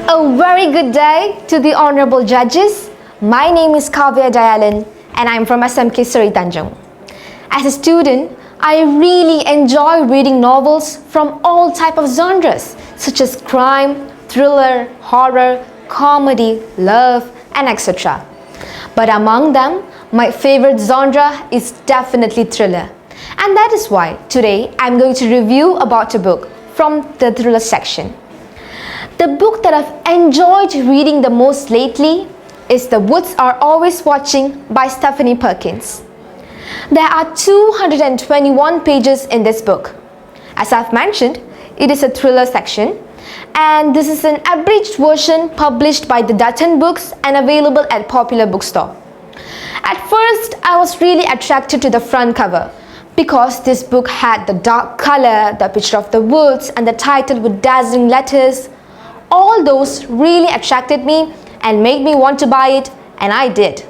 A very good day to the honorable judges. My name is Kaaviyaa Dhayalan and I am from SMK Sri Tanjung. As a student, I really enjoy reading novels from all types of genres such as crime, thriller, horror, comedy, love and etc. But among them, my favorite genre is definitely thriller. And that is why today I am going to review about a book from the thriller section. The book that I've enjoyed reading the most lately is The Woods Are Always Watching by Stephanie Perkins. There are 221 pages in this book. As I've mentioned, it is a thriller section and this is an abridged version published by the Dutton Books and available at popular bookstore. At first, I was really attracted to the front cover because this book had the dark color, the picture of the woods and the title with dazzling letters. All those really attracted me and made me want to buy it, and I did.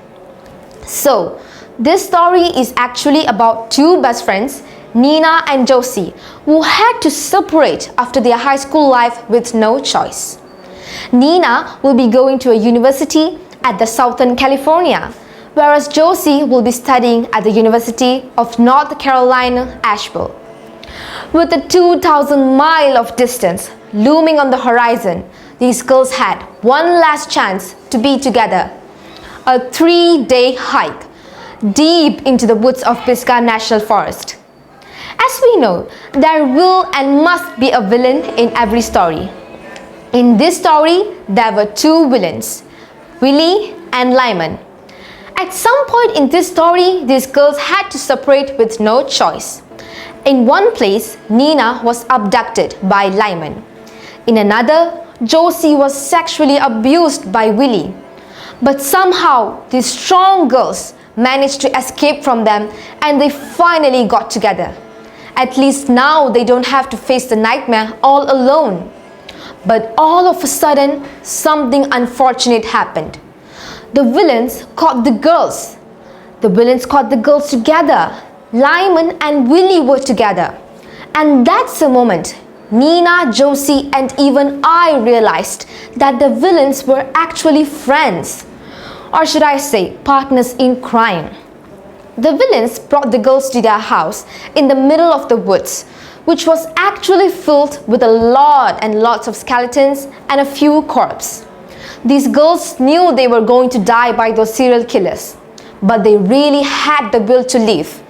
So, this story is actually about two best friends, Nina and Josie, who had to separate after their high school life with no choice. Nina will be going to a university at the Southern California, whereas Josie will be studying at the University of North Carolina, Asheville. With a 2,000 mile of distance looming on the horizon, these girls had one last chance to be together. A 3-day hike deep into the woods of Pisgah National Forest. As we know, there will and must be a villain in every story. In this story, there were two villains, Willie and Lyman. At some point in this story, these girls had to separate with no choice. In one place, Nina was abducted by Lyman. In another, Josie was sexually abused by Willie. But somehow, these strong girls managed to escape from them and they finally got together. At least now they don't have to face the nightmare all alone. But all of a sudden, something unfortunate happened. The villains caught the girls. The villains caught the girls together. Lyman and Willie were together. And that's the moment Nina, Josie and even I realized that the villains were actually friends. Or should I say, partners in crime. The villains brought the girls to their house in the middle of the woods, which was actually filled with a lot and lots of skeletons and a few corpses. These girls knew they were going to die by those serial killers, but they really had the will to live.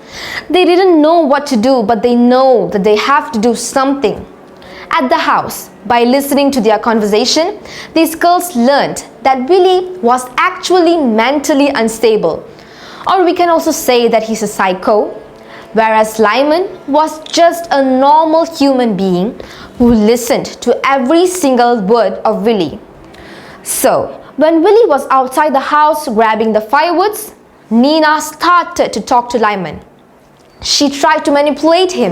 They didn't know what to do, but they know that they have to do something. At the house, by listening to their conversation, these girls learned that Willie was actually mentally unstable. Or we can also say that he's a psycho, whereas Lyman was just a normal human being who listened to every single word of Willie. So, when Willie was outside the house grabbing the firewoods, Nina started to talk to Lyman. She tried to manipulate him.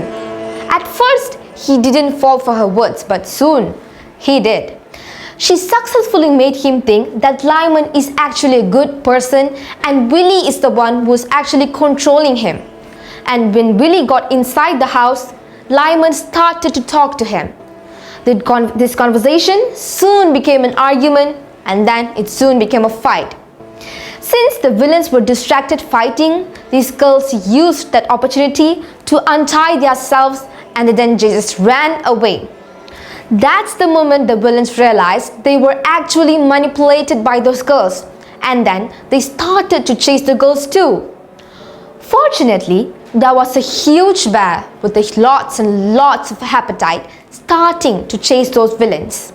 At first, he didn't fall for her words, but soon he did. She successfully made him think that Lyman is actually a good person and Willie is the one who is actually controlling him. And when Willie got inside the house, Lyman started to talk to him. This conversation soon became an argument and then it soon became a fight. Since the villains were distracted fighting, these girls used that opportunity to untie themselves and then just ran away. That's the moment the villains realized they were actually manipulated by those girls, and then they started to chase the girls too. Fortunately, there was a huge bear with lots and lots of appetite starting to chase those villains.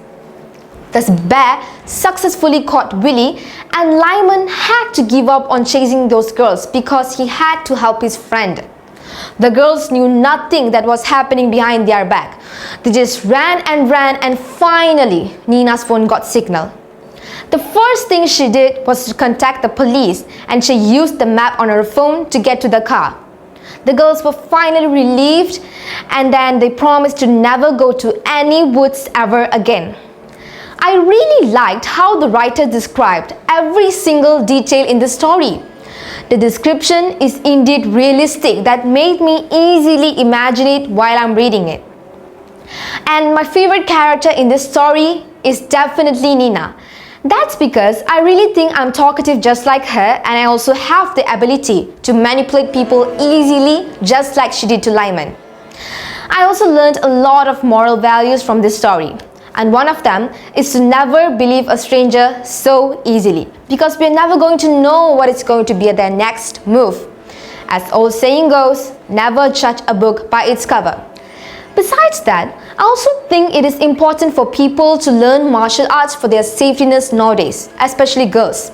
This bear successfully caught Willie and Lyman had to give up on chasing those girls because he had to help his friend. The girls knew nothing that was happening behind their back. They just ran and finally Nina's phone got signal. The first thing she did was to contact the police and she used the map on her phone to get to the car. The girls were finally relieved and then they promised to never go to any woods ever again. I really liked how the writer described every single detail in the story. The description is indeed realistic that made me easily imagine it while I'm reading it. And my favorite character in this story is definitely Nina. That's because I really think I'm talkative just like her, and I also have the ability to manipulate people easily just like she did to Lyman. I also learned a lot of moral values from this story, and one of them is to never believe a stranger so easily, because we're never going to know what is going to be their next move. As old saying goes, never judge a book by its cover. Besides that, I also think it is important for people to learn martial arts for their safety nowadays, especially girls.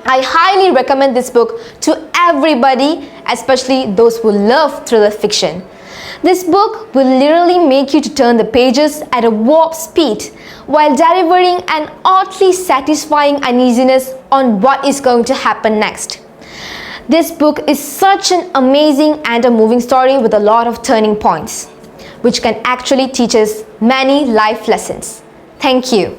I highly recommend this book to everybody, especially those who love thriller fiction. This book will literally make you to turn the pages at a warp speed while delivering an oddly satisfying uneasiness on what is going to happen next. This book is such an amazing and a moving story with a lot of turning points, which can actually teach us many life lessons. Thank you.